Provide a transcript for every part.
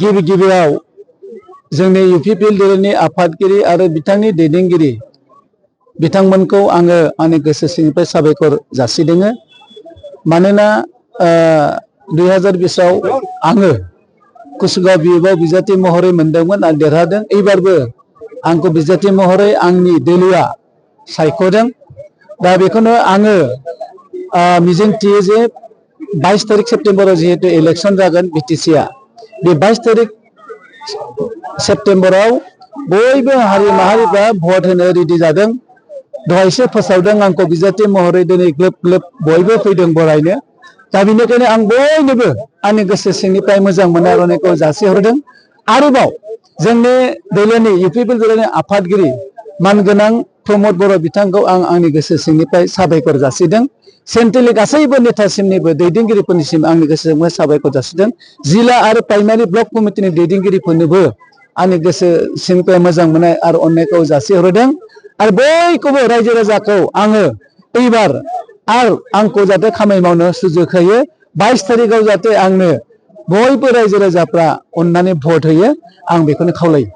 गिबि गिबियाव जोंनि यूपीपीएल दोलोनि आफादगिरि आरो बिथांनि दैदेनगिरि बिथांमोनखौ आङो आंनि गोसो सिंनिफ्राय साबायखर जासिदों। मानोना 2020 आव आङो कुसुगाव बिएबआव बिजाथि महरै मोनदोंमोन आरो देरहादों। एबारबो आंखौ बिजाथि महरै आंनि दोलोआ सायख'दों। दा बेखौनो आङो मिजिंथियो जे 22 तारिख सेप्तेम्बराव जिहेतु इलेक्शन जागोन बिटिसिआ, बे 22 तारिख सेप्तेम्बराव बयबो हारि माहारिफ्रा भट होनो रेडि जादों। दहायसो फोसावदों आंखौ बिजाथि महरै दिनै ग्लोब ग्लोब बयबो फैदों बरायनो। दा बेनिखायनो आं बयनोबो आंनि गोसो सिंनिफ्राय मोजां मोननाय आर'नाइखौ जासिहरदों। आरोबाव जोंनि दोलोनि यूपीपीएल दोलोनि आफादगिरि मानगोनां प्रमद बर' बिथांखौ आं आंनि गोसो सिंनिफ्राय साबायखर जासिदों। सेन्ट्रेलनि गासैबो नेतासिमनिबो दैदेनगिरिफोरनिसिम आंनि गोसो सिंनिफ्राय साबायखर जासिदों। जिल्ला आरो प्राइमारि ब्लक कमिटिनि दैदेनगिरिफोरनोबो आंनि गोसो सिंनिफ्राय मोजां मोननाय आरो अननायखौ जासिहरदों। आरो बयखौबो रायजो राजाखौ आङो एबार आरो आंखौ जाहाथे खामानि मावनो सुजुग होयो। 22 तारिखआव जाहाथे आंनो बयबो रायजो राजाफ्रा अननानै भट होयो, आं बेखौनो खावलायो।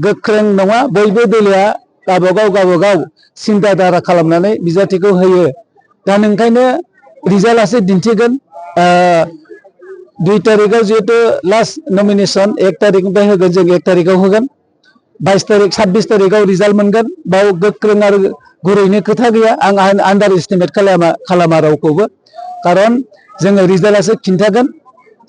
गोख्रों नङा, बयबो दोलोआ गावबागाव सिन्था धारा खालामनानै बिजाथिखौ होयो। दा नोंखायनो रिजाल्टआसो दिन्थिगोन। 2 तारिखआव जिहेतु लास्ट नमिनेशन 1 तारिखनिफ्राय होगोन, जों 1 तारिखआव होगोन। 22 तारिख 26 तारिखआव रिजाल्ट मोनगोन। बाव गोख्रों आरो गुरैनो खोथा गैया। आं आन्डार एस्टिमेट खालामा रावखौबो। खारन जोङो रिजाल्टआसो खिन्थागोन।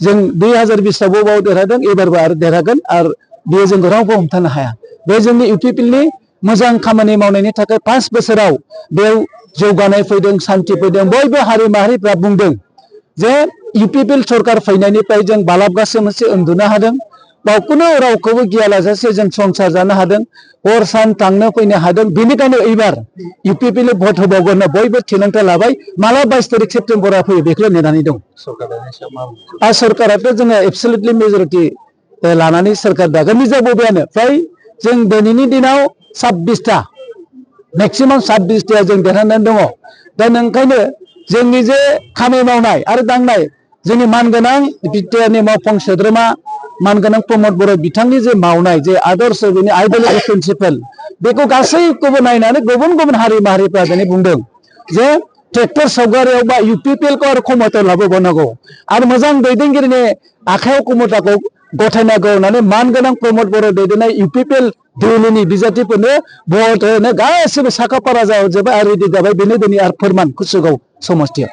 जों 2020 आवबो बाव देरहादों, एबारबो आरो देरहागोन। आरो बेयो जोंखौ रावबो हमथानो हाया। बे जोंनि यूपीपीएलनि मोजां खामानि मावनायनि थाखाय 5 बोसोराव बेयाव जौगानाय फैदों, सान्थि फैदों। बयबो हारि माहारिफ्रा बुंदों जे यूपीपीएल सरकार फैनायनिफ्राय जों बालाबगासे मोनसे उन्दुनो हादों। बाव कुनु रावखौबो गियालासे जों संसार जानो हादों। हर सान थांनो फैनो हादों। बेनिखायनो एबार यूपीपीएल भट होबावगोन बयबो थिरांथा लाबाय। माला 22 तारिख सेप्तेम्बरा फैयो बेखौल' नेनानै दं। सरकाराथ' जोङो एबसलिउटलि मेजरिटि लानानै सरकार दागोन। निजा बबेयानो फ्राय जों दिनैनि दिनाव 26टा मेक्सिमाम 26टा जों देरहानानै दङ। दा नोंखायनो जोंनि जे खामानि मावनाय आरो दांनाय जोंनि मानगोनां बिटिआरनि मावफुं सोद्रोमा मानगोनां प्रमद बर' बिथांनि जे मावनाय जे आदर्श, बेनि आइडिय'लजि प्रिन्सिपल, बेखौ गासैखौबो नायनानै गुबुन गुबुन हारि माहारिफ्रा दिनै बुंदों जे ट्रेक्टर सावगारियाव बा यूपीपीएलखौ आरो क्षमतायाव लाबोबावनांगौ आरो मोजां दैदेनगिरिनि आखायाव क्षमताखौ गथायनांगौ होननानै मानगोनां प्रमद बर' दैदेननाय यूपीपीएल दोलोनि बिजाथिफोरनो भट होनो गासिबो साखा फारा जाजोब्बाय आरो रेडि जाबाय। बेनो दिनै आरो फोरमान कुसुगाव समस्थियाव।